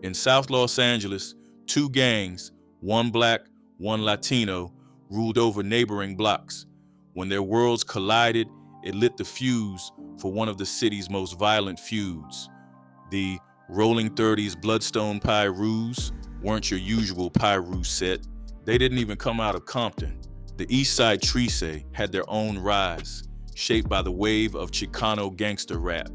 In South Los Angeles, two gangs, one black, one Latino, ruled over neighboring blocks. When their worlds collided, it lit the fuse for one of the city's most violent feuds. The Rollin 30s Bloodstone Pirus weren't your usual Piru set. They didn't even come out of Compton. The Eastside Trece had their own rise, shaped by the wave of Chicano gangster rap.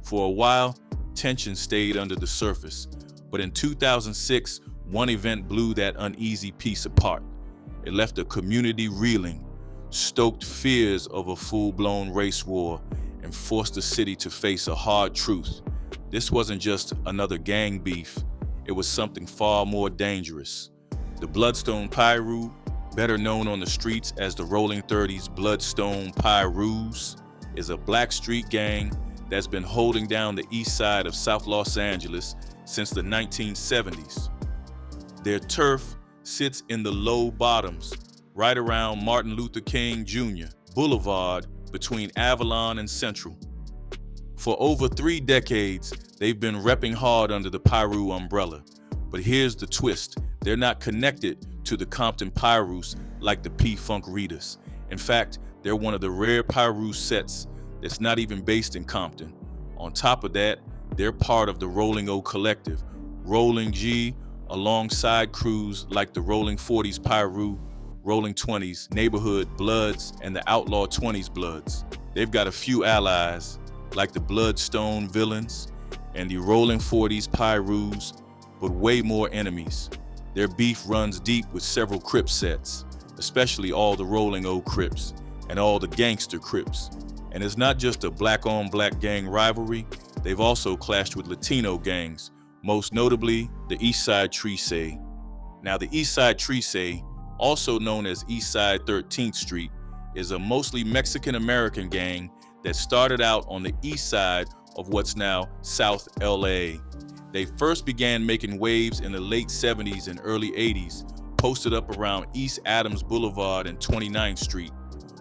For a while, tension stayed under the surface, but in 2006, one event blew that uneasy peace apart. It left the community reeling, stoked fears of a full-blown race war, and forced the city to face a hard truth. This wasn't just another gang beef, it was something far more dangerous. The Bloodstone Piru, better known on the streets as the Rollin 30s Bloodstone Pirus, is a black street gang that's been holding down the east side of South Los Angeles since the 1970s. Their turf sits in the low bottoms, right around Martin Luther King Jr. Boulevard between Avalon and Central. For over 3 decades, they've been repping hard under the Piru umbrella. But here's the twist. They're not connected to the Compton Pirus like the P-Funk Readers. In fact, they're one of the rare Piru sets that's not even based in Compton. On top of that, they're part of the Rolling O collective, Rolling G, alongside crews like the Rollin 40s Pirus, Rollin 20s, Neighborhood Bloods, and the Outlaw 20s Bloods. They've got a few allies, like the Bloodstone Villains and the Rollin 40s Pirus, but way more enemies. Their beef runs deep with several Crip sets, especially all the Rolling O Crips and all the gangster Crips. And it's not just a black-on-black gang rivalry, they've also clashed with Latino gangs, most notably the Eastside Trece. Now, the Eastside Trece, also known as Eastside 13th Street, is a mostly Mexican-American gang that started out on the east side of what's now South LA. They first began making waves in the late 70s and early 80s, posted up around East Adams Boulevard and 29th Street.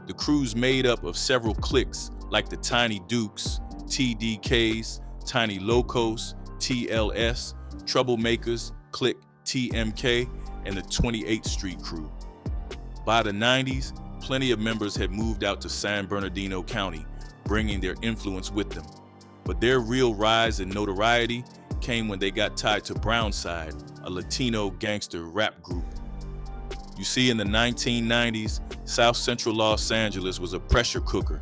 The crew's made up of several cliques like the Tiny Dukes, TDKs, Tiny Locos, TLS, Troublemakers, Clique TMK, and the 28th Street crew. By the 90s, plenty of members had moved out to San Bernardino County, bringing their influence with them. But their real rise in notoriety came when they got tied to Brownside, a Latino gangster rap group. You see, in the 1990s, South Central Los Angeles was a pressure cooker.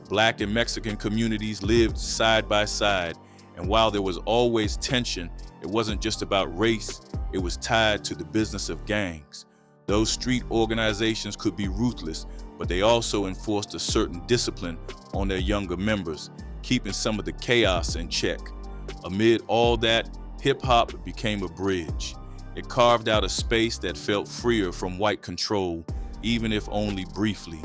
Black and Mexican communities lived side by side, and while there was always tension, it wasn't just about race, it was tied to the business of gangs. Those street organizations could be ruthless, but they also enforced a certain discipline on their younger members, keeping some of the chaos in check. Amid all that, hip-hop became a bridge. It carved out a space that felt freer from white control, even if only briefly.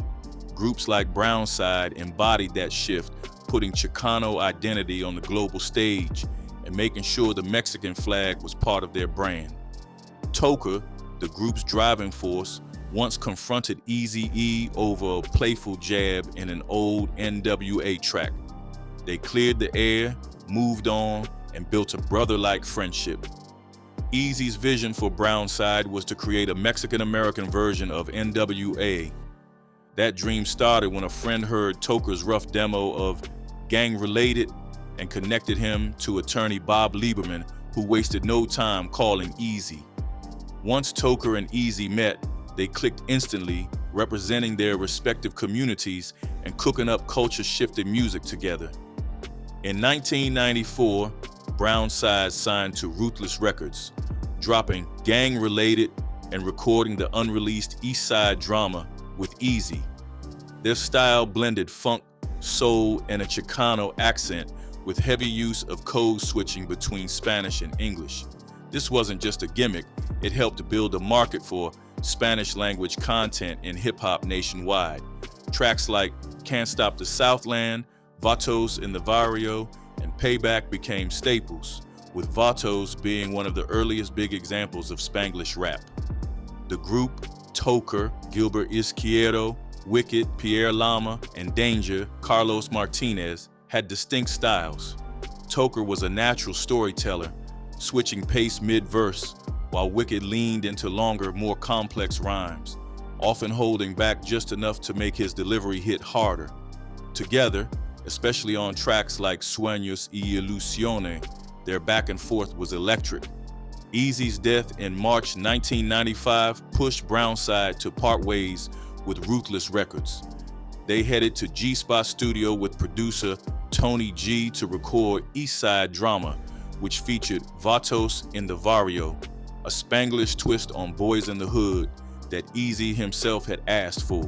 Groups like Brownside embodied that shift, putting Chicano identity on the global stage and making sure the Mexican flag was part of their brand. Toker, the group's driving force, once confronted Eazy-E over a playful jab in an old NWA track. They cleared the air, moved on, and built a brother-like friendship. Eazy's vision for Brownside was to create a Mexican-American version of NWA. That dream started when a friend heard Toker's rough demo of Gang Related and connected him to attorney Bob Lieberman, who wasted no time calling Eazy. Once Toker and Eazy met, they clicked instantly, representing their respective communities and cooking up culture-shifting music together. In 1994, Brownside signed to Ruthless Records, dropping Gang Related and recording the unreleased Eastside Drama with Eazy. Their style blended funk, soul, and a Chicano accent with heavy use of code switching between Spanish and English. This wasn't just a gimmick, it helped build a market for Spanish language content in hip-hop nationwide. Tracks like Can't Stop the Southland, Vatos in the Barrio, and Payback became staples, with Vatos being one of the earliest big examples of Spanglish rap. The group, Toker, Gilbert Izquierdo, Wicked, Pierre Lama, and Danger, Carlos Martinez, had distinct styles. Toker was a natural storyteller, switching pace mid-verse, while Wicked leaned into longer, more complex rhymes, often holding back just enough to make his delivery hit harder. Together, especially on tracks like Sueños y Ilusiones, their back and forth was electric. Easy's death in March 1995 pushed Brownside to part ways with Ruthless Records. They headed to G-Spot Studio with producer Tony G to record Eastside Drama, which featured Vatos in the Barrio, a Spanglish twist on Boys in the Hood that Easy himself had asked for.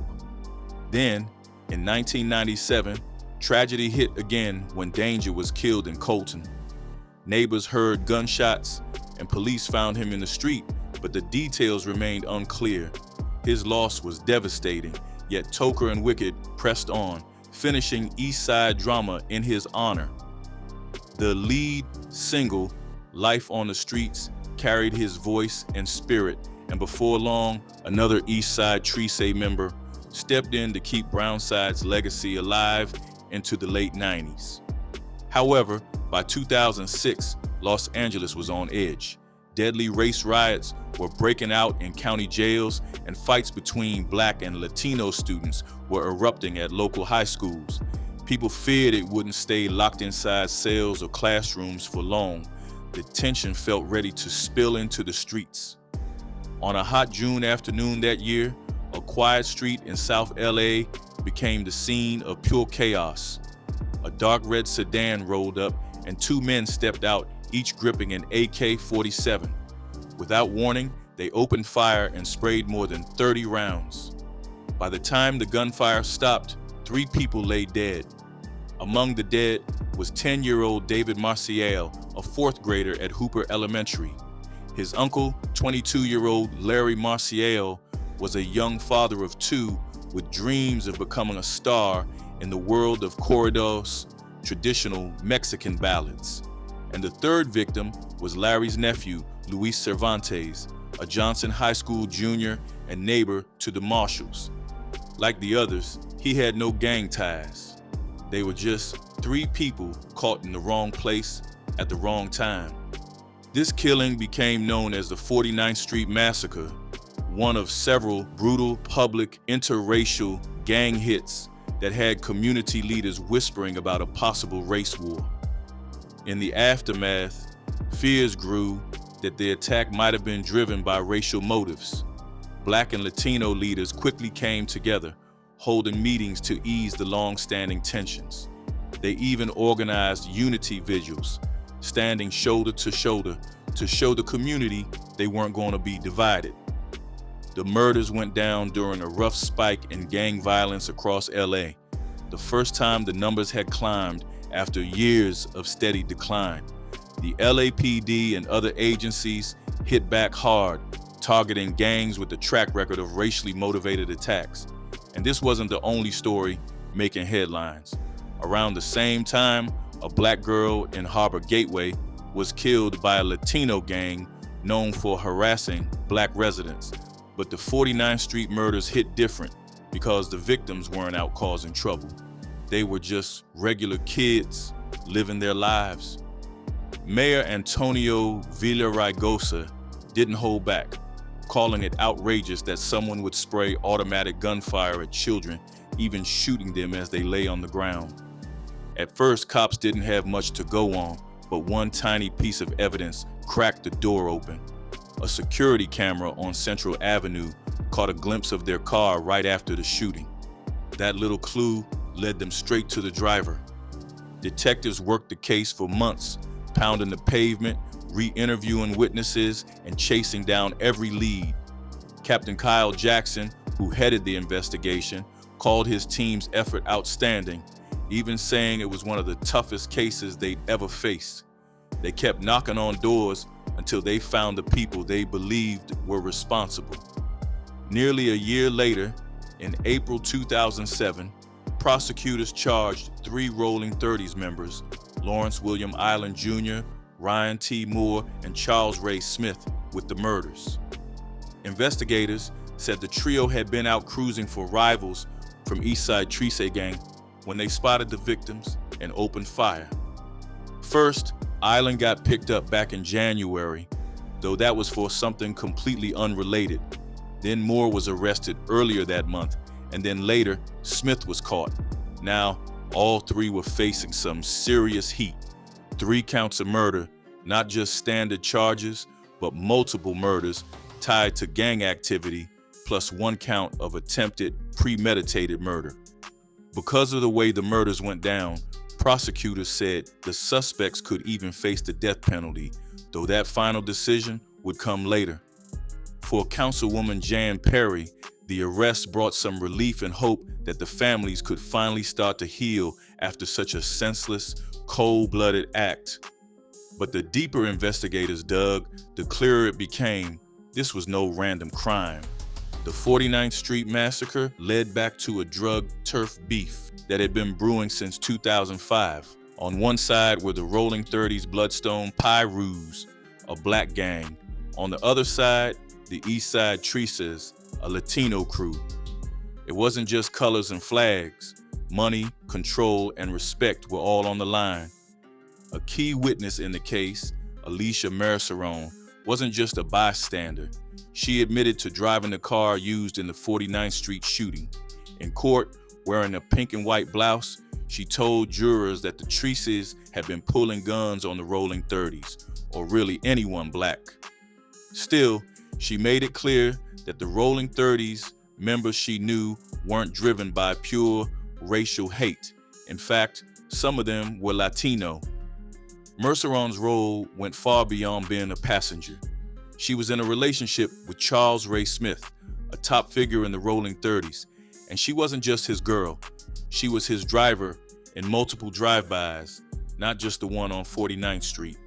Then, in 1997, tragedy hit again when Danger was killed in Compton. Neighbors heard gunshots, and police found him in the street, but the details remained unclear. His loss was devastating, yet Toker and Wicked pressed on, finishing Eastside Drama in his honor. The lead single, Life on the Streets, carried his voice and spirit, and before long, another Eastside Trece member stepped in to keep Brownside's legacy alive into the late 90s. However, by 2006, Los Angeles was on edge. Deadly race riots were breaking out in county jails, and fights between Black and Latino students were erupting at local high schools. People feared it wouldn't stay locked inside cells or classrooms for long. The tension felt ready to spill into the streets. On a hot June afternoon that year, a quiet street in South LA became the scene of pure chaos. A dark red sedan rolled up, and two men stepped out, each gripping an AK-47. Without warning, they opened fire and sprayed more than 30 rounds. By the time the gunfire stopped, 3 people lay dead. Among the dead was 10-year-old David Marcial, a 4th grader at Hooper Elementary. His uncle, 22-year-old Larry Marcial, was a young father of 2 with dreams of becoming a star in the world of corridos, traditional Mexican ballads. And the 3rd victim was Larry's nephew, Luis Cervantes, a Johnson High School junior and neighbor to the Marshalls. Like the others, he had no gang ties. They were just 3 people caught in the wrong place at the wrong time. This killing became known as the 49th Street Massacre, one of several brutal public interracial gang hits that had community leaders whispering about a possible race war. In the aftermath, fears grew that the attack might have been driven by racial motives. Black and Latino leaders quickly came together, holding meetings to ease the long-standing tensions. They even organized unity vigils, standing shoulder to shoulder to show the community they weren't going to be divided. The murders went down during a rough spike in gang violence across LA, the first time the numbers had climbed after years of steady decline. The LAPD and other agencies hit back hard, targeting gangs with a track record of racially motivated attacks. And this wasn't the only story making headlines. Around the same time, a Black girl in Harbor Gateway was killed by a Latino gang known for harassing Black residents. But the 49th Street murders hit different because the victims weren't out causing trouble. They were just regular kids living their lives. Mayor Antonio Villaraigosa didn't hold back, calling it outrageous that someone would spray automatic gunfire at children, even shooting them as they lay on the ground. At first, cops didn't have much to go on, but one tiny piece of evidence cracked the door open. A security camera on Central Avenue caught a glimpse of their car right after the shooting. That little clue led them straight to the driver. Detectives worked the case for months, pounding the pavement, re-interviewing witnesses, and chasing down every lead. Captain Kyle Jackson, who headed the investigation, called his team's effort outstanding, even saying it was one of the toughest cases they'd ever faced. They kept knocking on doors until they found the people they believed were responsible. Nearly a year later, in April 2007, prosecutors charged 3 Rollin 30s members, Lawrence William Island Jr., Ryan T. Moore, and Charles Ray Smith, with the murders. Investigators said the trio had been out cruising for rivals from Eastside Trece gang when they spotted the victims and opened fire. First, Island got picked up back in January, though that was for something completely unrelated. Then Moore was arrested earlier that month, and then later, Smith was caught. Now, all three were facing some serious heat. 3 counts of murder, not just standard charges, but multiple murders tied to gang activity, plus 1 count of attempted premeditated murder. Because of the way the murders went down, prosecutors said the suspects could even face the death penalty, though that final decision would come later. For Councilwoman Jan Perry, the arrest brought some relief and hope that the families could finally start to heal after such a senseless, cold-blooded act. But the deeper investigators dug, the clearer it became this was no random crime. The 49th Street Massacre led back to a drug turf beef that had been brewing since 2005. On one side were the Rollin 30s Bloodstone Pirus, a black gang. On the other side, the Eastside Trece, a Latino crew. It wasn't just colors and flags. Money, control, and respect were all on the line. A key witness in the case, Alicia Merceron, wasn't just a bystander. She admitted to driving the car used in the 49th Street shooting. In court, wearing a pink and white blouse, she told jurors that the Treces had been pulling guns on the Rollin 30s, or really anyone black. Still, she made it clear that the Rollin 30s members she knew weren't driven by pure racial hate. In fact, some of them were Latino. Merceron's role went far beyond being a passenger. She was in a relationship with Charles Ray Smith, a top figure in the Rollin 30s, and she wasn't just his girl. She was his driver in multiple drive-bys, not just the one on 49th Street.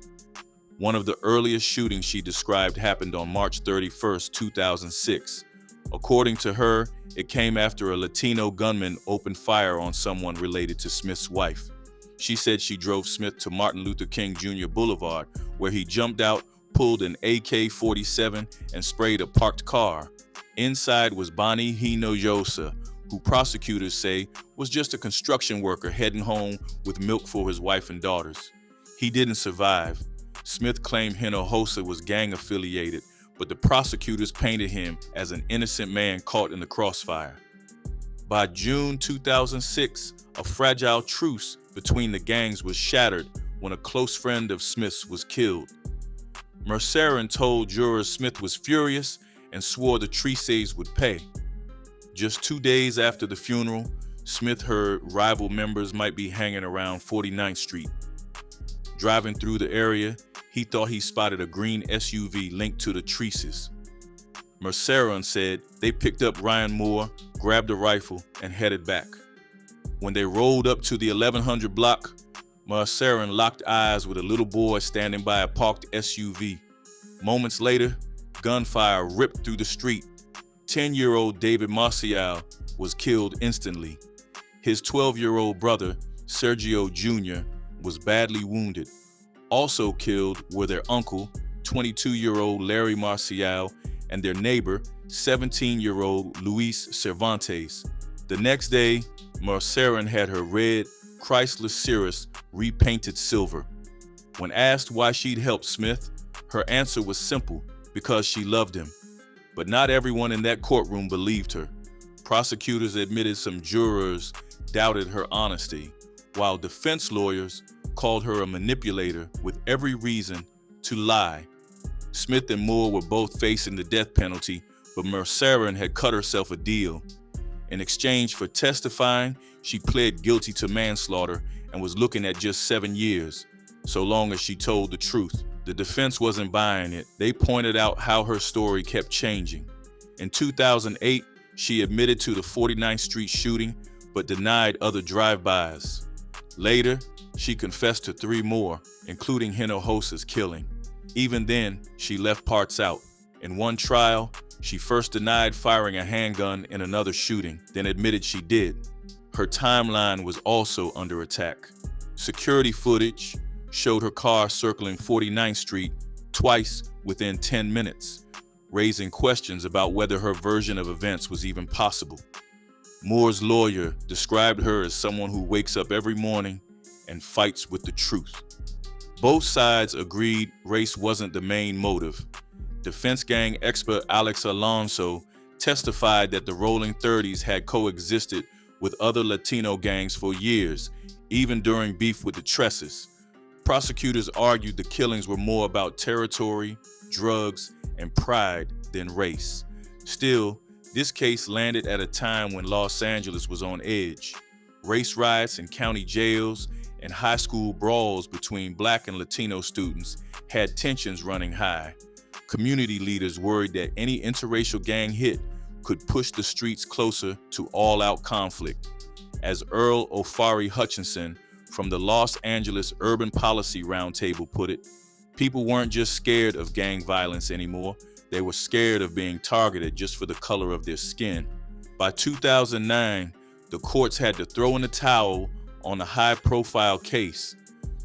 One of the earliest shootings she described happened on March 31st, 2006. According to her, it came after a Latino gunman opened fire on someone related to Smith's wife. She said she drove Smith to Martin Luther King Jr. Boulevard, where he jumped out, pulled an AK-47, and sprayed a parked car. Inside was Bonnie Hinojosa, who prosecutors say was just a construction worker heading home with milk for his wife and daughters. He didn't survive. Smith claimed Hinojosa was gang-affiliated, but the prosecutors painted him as an innocent man caught in the crossfire. By June 2006, a fragile truce between the gangs was shattered when a close friend of Smith's was killed. Merceron told jurors Smith was furious and swore the Treces would pay. Just 2 days after the funeral, Smith heard rival members might be hanging around 49th Street. Driving through the area, he thought he spotted a green SUV linked to the Treces. Merceron said they picked up Ryan Moore, grabbed a rifle, and headed back. When they rolled up to the 1100 block, Merceron locked eyes with a little boy standing by a parked SUV. Moments later, gunfire ripped through the street. 10-year-old David Marcial was killed instantly. His 12-year-old brother, Sergio Jr., was badly wounded. Also killed were their uncle, 22-year-old Larry Marcial, and their neighbor, 17-year-old Luis Cervantes. The next day, Merceron had her red Chrysler Cirrus repainted silver. When asked why she'd helped Smith, her answer was simple: because she loved him. But not everyone in that courtroom believed her. Prosecutors admitted some jurors doubted her honesty, while defense lawyers called her a manipulator with every reason to lie. Smith and Moore were both facing the death penalty, but Merceron had cut herself a deal. In exchange for testifying, she pled guilty to manslaughter and was looking at just 7 years, so long as she told the truth. The defense wasn't buying it. They pointed out how her story kept changing. In 2008, she admitted to the 49th Street shooting, but denied other drive-bys. Later, she confessed to 3 more, including Hinojosa's killing. Even then, she left parts out. In one trial, she first denied firing a handgun in another shooting, then admitted she did. Her timeline was also under attack. Security footage showed her car circling 49th Street twice within 10 minutes, raising questions about whether her version of events was even possible. Moore's lawyer described her as someone who wakes up every morning and fights with the truth. Both sides agreed race wasn't the main motive. Defense gang expert Alex Alonso testified that the Rollin 30s had coexisted with other Latino gangs for years, even during beef with the Treces. Prosecutors argued the killings were more about territory, drugs, and pride than race. Still, this case landed at a time when Los Angeles was on edge. Race riots in county jails and high school brawls between Black and Latino students had tensions running high. Community leaders worried that any interracial gang hit could push the streets closer to all-out conflict. As Earl Ofari Hutchinson from the Los Angeles Urban Policy Roundtable put it, people weren't just scared of gang violence anymore, they were scared of being targeted just for the color of their skin. By 2009, the courts had to throw in the towel on a high-profile case.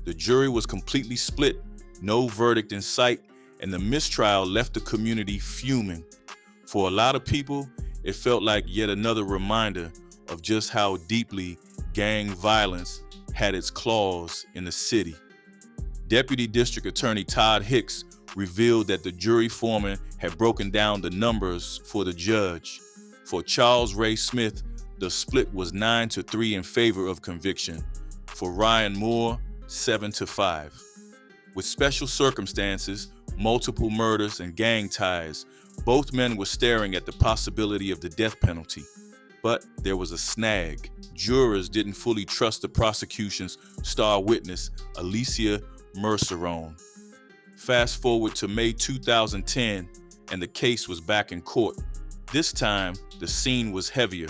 The jury was completely split, no verdict in sight, and the mistrial left the community fuming. For a lot of people, it felt like yet another reminder of just how deeply gang violence had its claws in the city. Deputy District Attorney Todd Hicks revealed that the jury foreman had broken down the numbers for the judge. For Charles Ray Smith, the split was 9-3 in favor of conviction. For Ryan Moore, 7-5. With special circumstances, multiple murders, and gang ties, both men were staring at the possibility of the death penalty. But there was a snag. Jurors didn't fully trust the prosecution's star witness, Alicia Mercerone. Fast forward to May 2010, and the case was back in court. This time, the scene was heavier.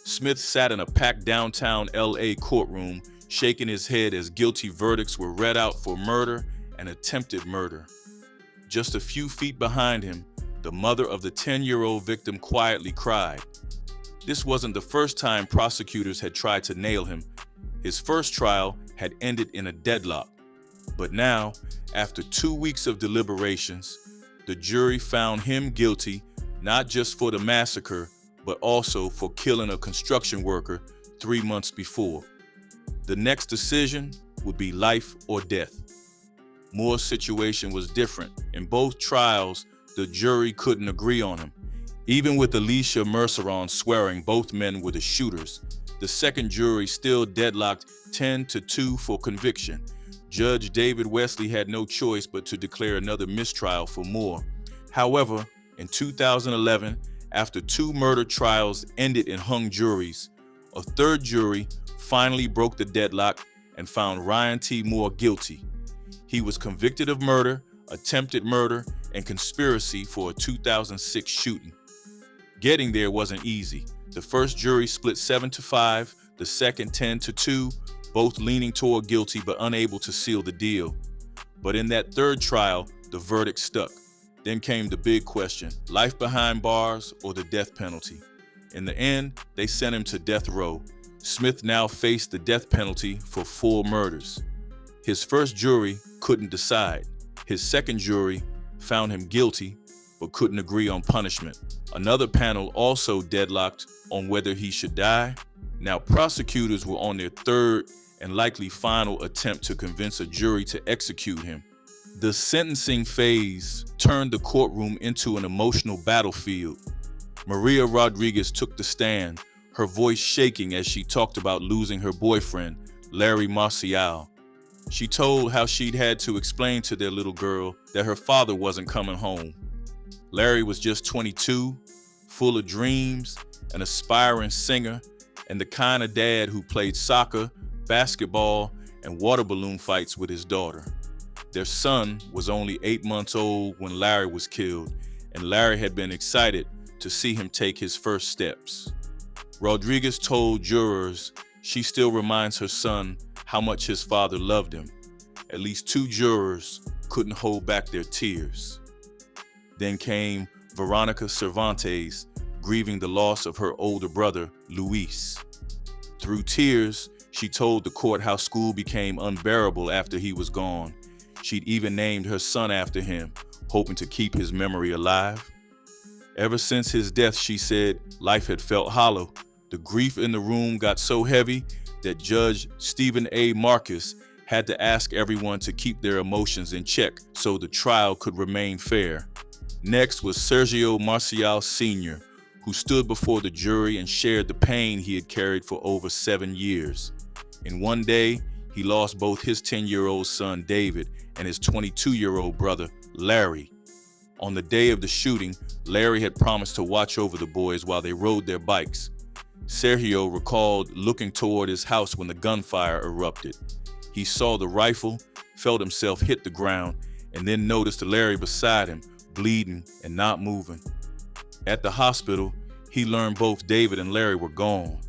Smith sat in a packed downtown LA courtroom, shaking his head as guilty verdicts were read out for murder and attempted murder. Just a few feet behind him, the mother of the 10-year-old victim quietly cried. This wasn't the first time prosecutors had tried to nail him. His first trial had ended in a deadlock. But now, after 2 weeks of deliberations, the jury found him guilty not just for the massacre, but also for killing a construction worker 3 months before. The next decision would be life or death. Moore's situation was different. In both trials, the jury couldn't agree on him. Even with Alicia Mercerone swearing both men were the shooters, the second jury still deadlocked 10-2 for conviction. Judge David Wesley had no choice but to declare another mistrial for Moore. However, in 2011, after 2 murder trials ended in hung juries, a third jury finally broke the deadlock and found Ryan T. Moore guilty. He was convicted of murder, attempted murder, and conspiracy for a 2006 shooting. Getting there wasn't easy. The first jury split 7-5, the second 10-2, both leaning toward guilty but unable to seal the deal. But in that third trial, the verdict stuck. Then came the big question, life behind bars or the death penalty? In the end, they sent him to death row. Smith now faced the death penalty for 4 murders. His first jury couldn't decide. His second jury found him guilty, but couldn't agree on punishment. Another panel also deadlocked on whether he should die. Now prosecutors were on their third and likely final attempt to convince a jury to execute him. The sentencing phase turned the courtroom into an emotional battlefield. Maria Rodriguez took the stand, her voice shaking as she talked about losing her boyfriend, Larry Marcial. She told how she'd had to explain to their little girl that her father wasn't coming home. Larry was just 22, full of dreams, an aspiring singer, and the kind of dad who played soccer, basketball, and water balloon fights with his daughter. Their son was only 8 months old when Larry was killed, and Larry had been excited to see him take his first steps. Rodriguez told jurors she still reminds her son how much his father loved him. At least 2 jurors couldn't hold back their tears. Then came Veronica Cervantes, grieving the loss of her older brother, Luis. Through tears, she told the court how school became unbearable after he was gone. She'd even named her son after him, hoping to keep his memory alive. Ever since his death, she said, life had felt hollow. The grief in the room got so heavy that Judge Stephen A. Marcus had to ask everyone to keep their emotions in check so the trial could remain fair. Next was Sergio Marcial Sr., who stood before the jury and shared the pain he had carried for over 7 years. In one day, he lost both his 10-year-old son, David, and his 22-year-old brother, Larry. On the day of the shooting, Larry had promised to watch over the boys while they rode their bikes. Sergio recalled looking toward his house when the gunfire erupted. He saw the rifle, felt himself hit the ground, and then noticed Larry beside him, bleeding and not moving. At the hospital, he learned both David and Larry were gone.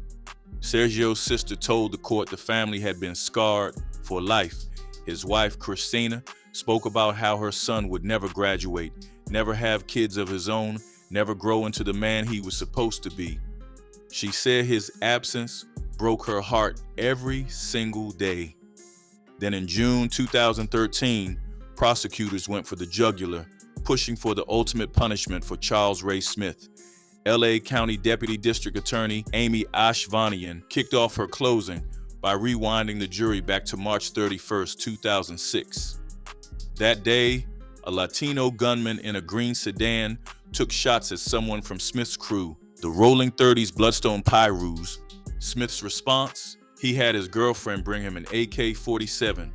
Sergio's sister told the court the family had been scarred for life. His wife, Christina, spoke about how her son would never graduate, never have kids of his own, never grow into the man he was supposed to be. She said his absence broke her heart every single day. Then in June 2013, prosecutors went for the jugular, pushing for the ultimate punishment for Charles Ray Smith. LA County Deputy District Attorney Amy Ashvanian kicked off her closing by rewinding the jury back to March 31st, 2006. That day, a Latino gunman in a green sedan took shots at someone from Smith's crew, the Rollin 30s Bloodstone Pirus. Smith's response? He had his girlfriend bring him an AK-47.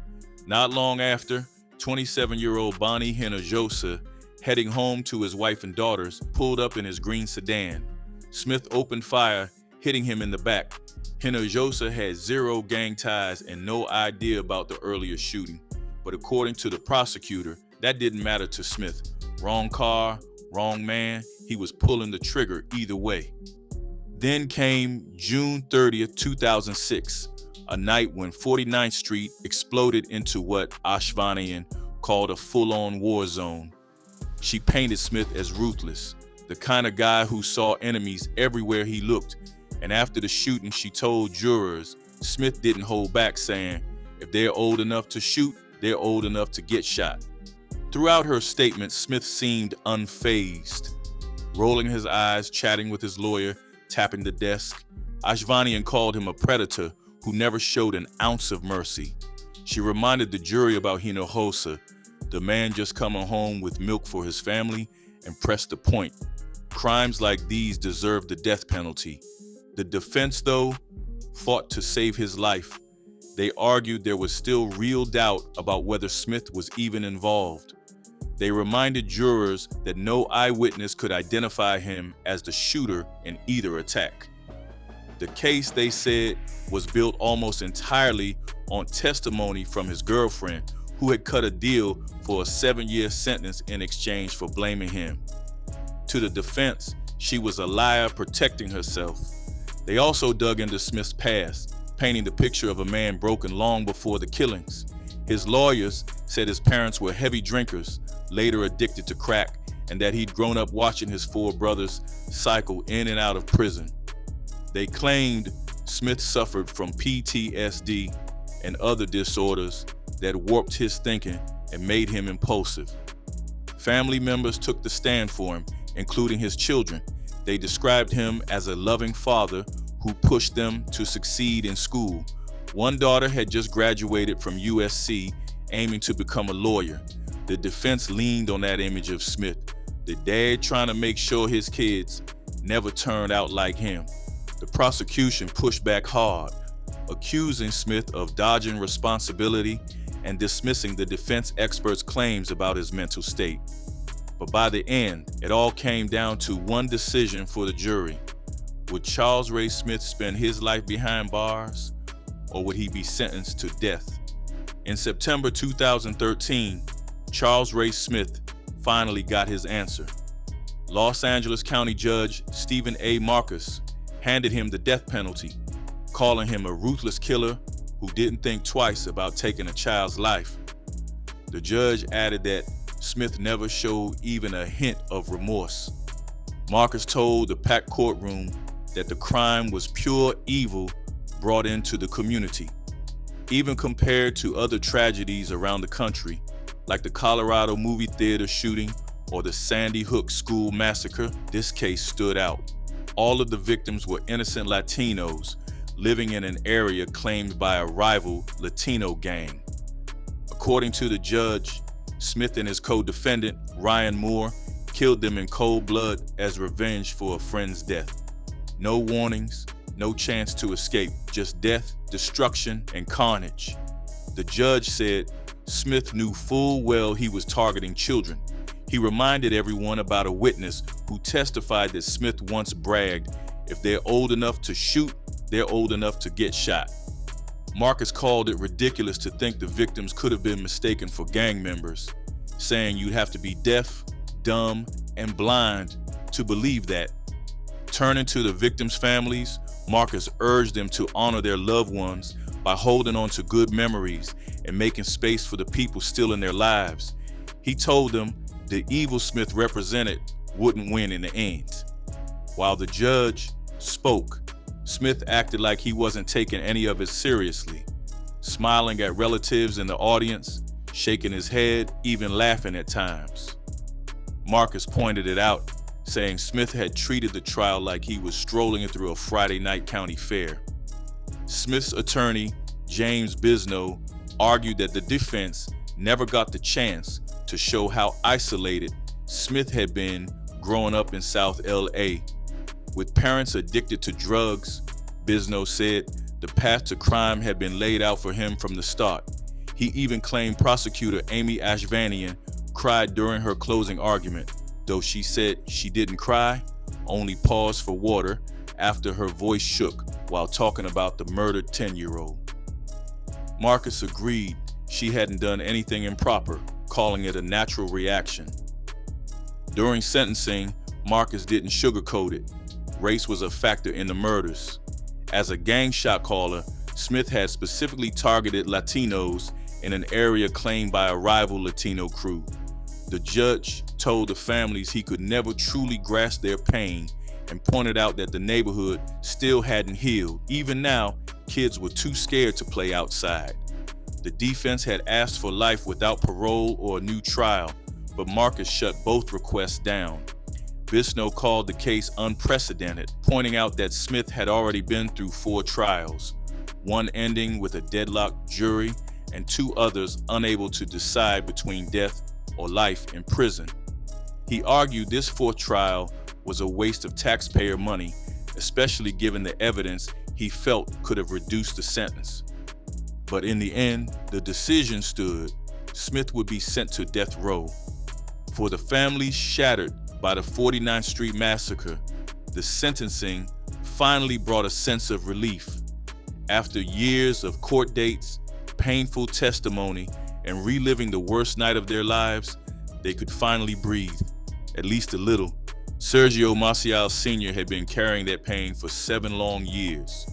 Not long after, 27-year-old Bonnie Hinojosa, heading home to his wife and daughters, pulled up in his green sedan. Smith opened fire, hitting him in the back. Hinojosa had zero gang ties and no idea about the earlier shooting. But according to the prosecutor, that didn't matter to Smith. Wrong car, wrong man, he was pulling the trigger either way. Then came June 30th, 2006, a night when 49th Street exploded into what Ashvanian called a full-on war zone. She painted Smith as ruthless, the kind of guy who saw enemies everywhere he looked. And after the shooting, she told jurors, Smith didn't hold back, saying, if they're old enough to shoot, they're old enough to get shot. Throughout her statement, Smith seemed unfazed, rolling his eyes, chatting with his lawyer, tapping the desk. Ashvanian called him a predator who never showed an ounce of mercy. She reminded the jury about Hinojosa, the man just coming home with milk for his family, and pressed the point. Crimes like these deserve the death penalty. The defense, though, fought to save his life. They argued there was still real doubt about whether Smith was even involved. They reminded jurors that no eyewitness could identify him as the shooter in either attack. The case, they said, was built almost entirely on testimony from his girlfriend, who had cut a deal for a 7-year sentence in exchange for blaming him. To the defense, she was a liar protecting herself. They also dug into Smith's past, painting the picture of a man broken long before the killings. His lawyers said his parents were heavy drinkers, later addicted to crack, and that he'd grown up watching his 4 brothers cycle in and out of prison. They claimed Smith suffered from PTSD and other disorders that warped his thinking and made him impulsive. Family members took the stand for him, including his children. They described him as a loving father who pushed them to succeed in school. One daughter had just graduated from USC, aiming to become a lawyer. The defense leaned on that image of Smith, the dad trying to make sure his kids never turned out like him. The prosecution pushed back hard, accusing Smith of dodging responsibility and dismissing the defense experts' claims about his mental state. But by the end, it all came down to one decision for the jury. Would Charles Ray Smith spend his life behind bars, or would he be sentenced to death? In September 2013, Charles Ray Smith finally got his answer. Los Angeles County Judge Stephen A. Marcus handed him the death penalty, calling him a ruthless killer who didn't think twice about taking a child's life. The judge added that Smith never showed even a hint of remorse. Marcus told the packed courtroom that the crime was pure evil brought into the community. Even compared to other tragedies around the country, like the Colorado movie theater shooting or the Sandy Hook school massacre, this case stood out. All of the victims were innocent Latinos living in an area claimed by a rival Latino gang. According to the judge, Smith and his co-defendant, Ryan Moore, killed them in cold blood as revenge for a friend's death. No warnings, no chance to escape, just death, destruction, and carnage. The judge said Smith knew full well he was targeting children. He reminded everyone about a witness who testified that Smith once bragged, if they're old enough to shoot, they're old enough to get shot. Marcus called it ridiculous to think the victims could have been mistaken for gang members, saying you'd have to be deaf, dumb, and blind to believe that. Turning to the victims' families, Marcus urged them to honor their loved ones by holding on to good memories and making space for the people still in their lives. He told them the evil Smith represented wouldn't win in the end. While the judge spoke, Smith acted like he wasn't taking any of it seriously, smiling at relatives in the audience, shaking his head, even laughing at times. Marcus pointed it out, saying Smith had treated the trial like he was strolling through a Friday night county fair. Smith's attorney, James Bisno, argued that the defense never got the chance to show how isolated Smith had been growing up in South LA. With parents addicted to drugs, Bisno said the path to crime had been laid out for him from the start. He even claimed prosecutor Amy Ashvanian cried during her closing argument, though she said she didn't cry, only paused for water after her voice shook while talking about the murdered 10-year-old. Marcus agreed she hadn't done anything improper, calling it a natural reaction. During sentencing, Marcus didn't sugarcoat it. Race was a factor in the murders. As a gang shot caller, Smith had specifically targeted Latinos in an area claimed by a rival Latino crew. The judge told the families he could never truly grasp their pain and pointed out that the neighborhood still hadn't healed. Even now, kids were too scared to play outside. The defense had asked for life without parole or a new trial, but Marcus shut both requests down. Bisno called the case unprecedented, pointing out that Smith had already been through 4 trials, one ending with a deadlocked jury and 2 others unable to decide between death or life in prison. He argued this 4th trial was a waste of taxpayer money, especially given the evidence he felt could have reduced the sentence. But in the end, the decision stood. Smith would be sent to death row. For the families shattered by the 49th Street Massacre, the sentencing finally brought a sense of relief. After years of court dates, painful testimony, and reliving the worst night of their lives, they could finally breathe, at least a little. Sergio Maciel Sr. had been carrying that pain for 7 long years.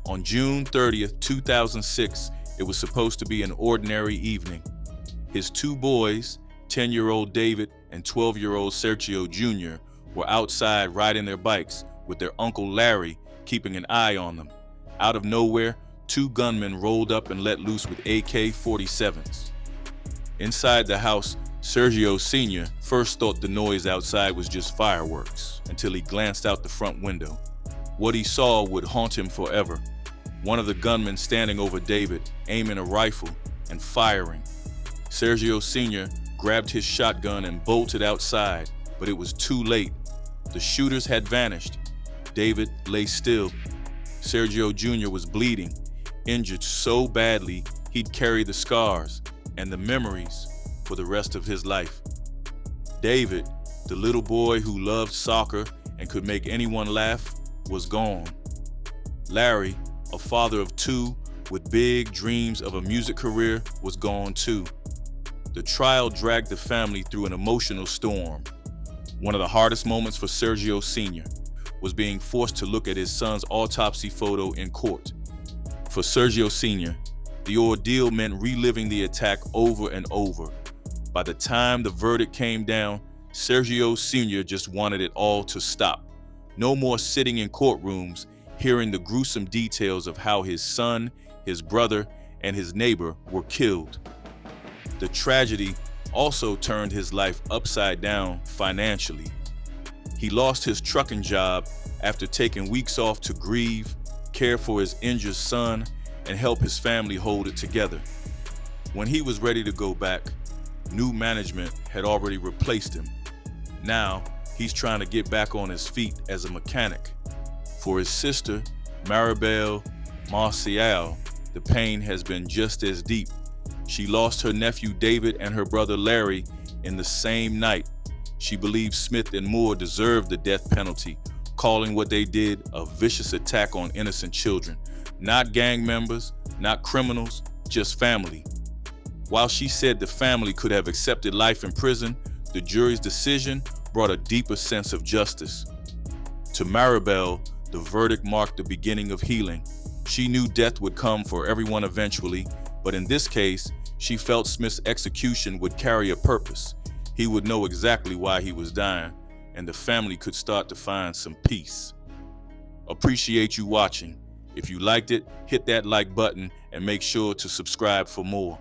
On June 30th, 2006, it was supposed to be an ordinary evening. His 2 boys, 10-year-old David and 12-year-old Sergio Jr., were outside riding their bikes with their uncle Larry keeping an eye on them. Out of nowhere, 2 gunmen rolled up and let loose with AK-47s. Inside the house, Sergio Sr. first thought the noise outside was just fireworks until he glanced out the front window. What he saw would haunt him forever. One of the gunmen standing over David, aiming a rifle and firing. Sergio Sr. grabbed his shotgun and bolted outside, but it was too late. The shooters had vanished. David lay still. Sergio Jr. was bleeding, injured so badly he'd carry the scars and the memories for the rest of his life. David, the little boy who loved soccer and could make anyone laugh, was gone. Larry, a father of 2 with big dreams of a music career, was gone too. The trial dragged the family through an emotional storm. One of the hardest moments for Sergio Sr. was being forced to look at his son's autopsy photo in court. For Sergio Sr., the ordeal meant reliving the attack over and over. By the time the verdict came down, Sergio Sr. just wanted it all to stop. No more sitting in courtrooms, hearing the gruesome details of how his son, his brother, and his neighbor were killed. The tragedy also turned his life upside down financially. He lost his trucking job after taking weeks off to grieve, care for his injured son, and help his family hold it together. When he was ready to go back, new management had already replaced him. Now, he's trying to get back on his feet as a mechanic. For his sister, Maribel Marcial, the pain has been just as deep. She lost her nephew David and her brother Larry in the same night. She believes Smith and Moore deserved the death penalty, calling what they did a vicious attack on innocent children. Not gang members, not criminals, just family. While she said the family could have accepted life in prison, the jury's decision brought a deeper sense of justice. To Maribel, the verdict marked the beginning of healing. She knew death would come for everyone eventually, but in this case, she felt Smith's execution would carry a purpose. He would know exactly why he was dying, and the family could start to find some peace. Appreciate you watching. If you liked it, hit that like button and make sure to subscribe for more.